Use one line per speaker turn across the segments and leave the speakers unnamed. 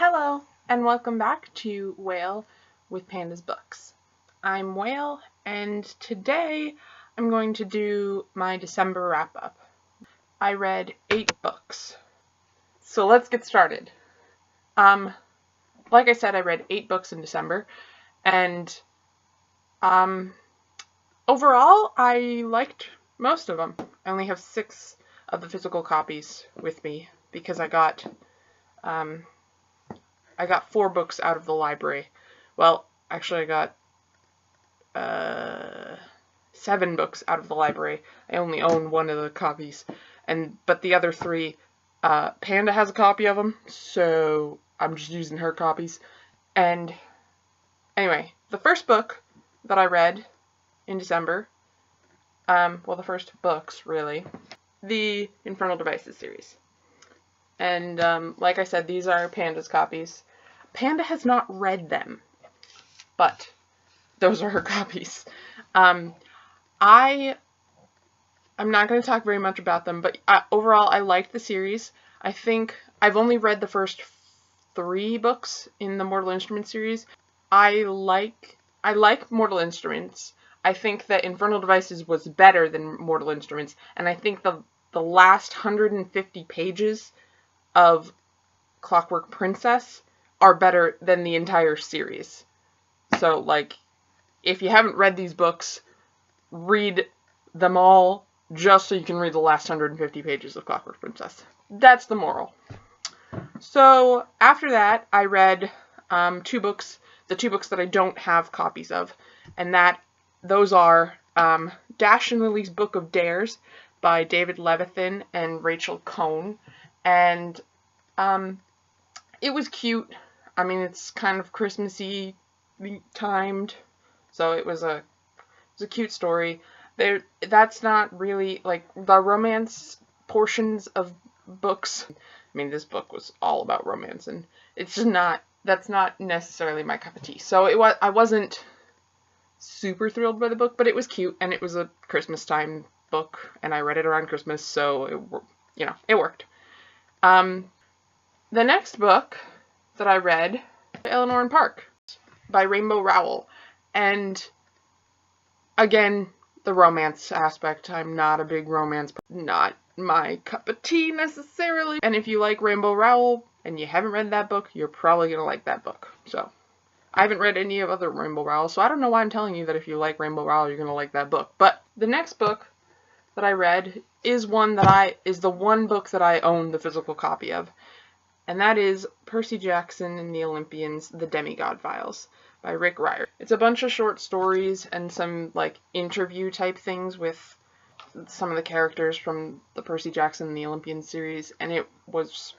Hello, and welcome back to Whale with Pandas Books. I'm Whale, and today I'm going to do my December wrap-up. I read 8 books. So let's get started. Like I said, I read 8 books in December, and overall, I liked most of them. I only have 6 of the physical copies with me because I got 4 books out of the library. Well, actually I got 7 books out of the library. I only own 1 of the copies, but the other 3, Panda has a copy of them, so I'm just using her copies. And anyway, the first book that I read in December, well, the first books, really, the Infernal Devices series. And like I said, these are Panda's copies. Panda has not read them, but those are her copies. I'm not going to talk very much about them, but overall I liked the series. I think I've only read the first 3 books in the Mortal Instruments series. I like Mortal Instruments. I think that Infernal Devices was better than Mortal Instruments, and I think the last 150 pages of Clockwork Princess are better than the entire series. So, like, if you haven't read these books, read them all just so you can read the last 150 pages of Clockwork Princess. That's the moral. So, after that, I read 2 books, the 2 books that I don't have copies of, and those are Dash and Lily's Book of Dares by David Levithan and Rachel Cohn. And it was cute. I mean, it's kind of Christmassy timed, so it was a cute story. That's not really, like, the romance portions of books. I mean, this book was all about romance, and it's just that's not necessarily my cup of tea. So I wasn't super thrilled by the book, but it was cute, and it was a Christmas time book, and I read it around Christmas, so it worked. The next book that I read, Eleanor and Park by Rainbow Rowell. And again, the romance aspect. I'm not a big romance, not my cup of tea necessarily. And if you like Rainbow Rowell and you haven't read that book, you're probably going to like that book. So, I haven't read any of other Rainbow Rowell, so I don't know why I'm telling you that if you like Rainbow Rowell, you're going to like that book. But the next book that I read is the one book that I own the physical copy of. And that is Percy Jackson and the Olympians, The Demigod Files by Rick Riordan. It's a bunch of short stories and some, like, interview type things with some of the characters from the Percy Jackson and the Olympians series, and it was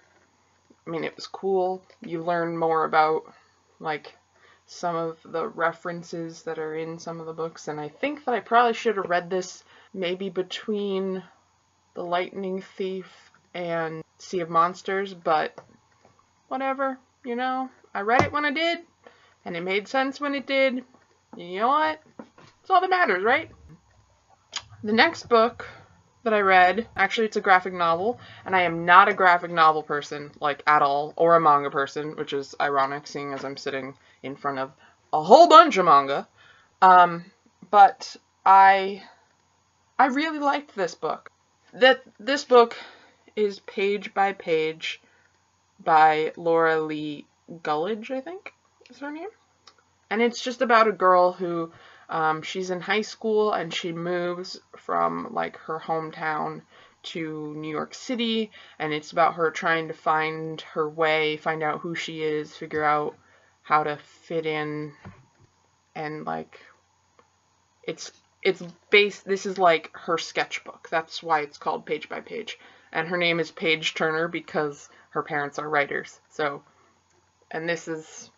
cool. You learn more about, like, some of the references that are in some of the books, and I think that I probably should have read this maybe between The Lightning Thief and Sea of Monsters, but whatever, I read it when I did, and it made sense when it did. You know what? It's all that matters, right? The next book that I read, actually it's a graphic novel, and I am not a graphic novel person, like, at all, or a manga person, which is ironic, seeing as I'm sitting in front of a whole bunch of manga. But I really liked this book. This book is page by page by Laura Lee Gullidge, I think is her name. And it's just about a girl who, she's in high school and she moves from, like, her hometown to New York City, and it's about her trying to find her way, find out who she is, figure out how to fit in, and, like, this is like her sketchbook. That's why it's called Page by Page. And her name is Paige Turner because her parents are writers. So, and this is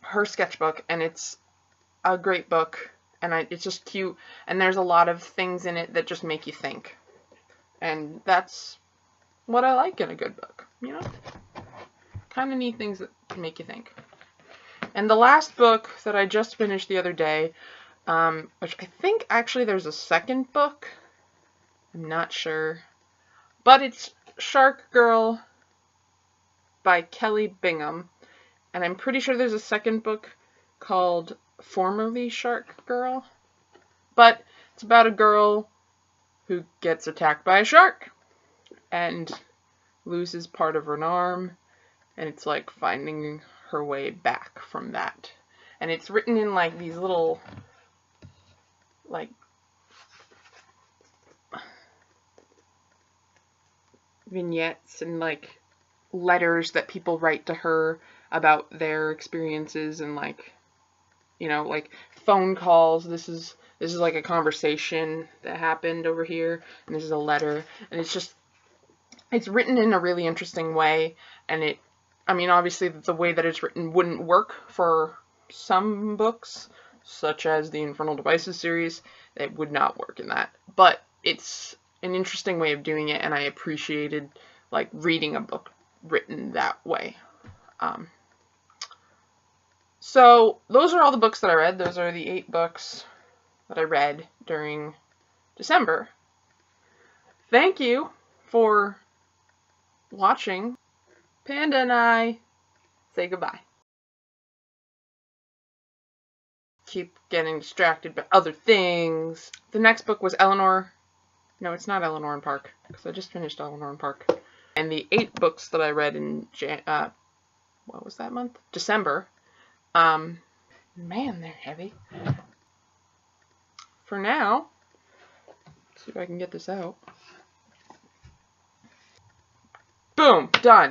her sketchbook, and it's a great book, and it's just cute, and there's a lot of things in it that just make you think. And that's what I like in a good book, Kind of neat things that make you think. And the last book that I just finished the other day, which I think actually there's a second book, I'm not sure, but it's Shark Girl by Kelly Bingham. And I'm pretty sure there's a second book called Formerly Shark Girl. But it's about a girl who gets attacked by a shark and loses part of her arm. And it's like finding her way back from that. And it's written in like these little like vignettes and like letters that people write to her about their experiences, and like, you know, like phone calls. This is like a conversation that happened over here, and this is a letter, and it's written in a really interesting way. And I mean, obviously the way that it's written wouldn't work for some books, such as the Infernal Devices series. It would not work in that, but it's an interesting way of doing it, and I appreciated like reading a book written that way. So those are all the books that I read. Those are the 8 books that I read during December. Thank you for watching. Panda and I say goodbye. Keep getting distracted by other things. The next book was Eleanor. No, it's not Eleanor and Park, because I just finished Eleanor and Park. And the 8 books that I read in what was that month? December. Man, they're heavy. For now, let's see if I can get this out. Boom, done.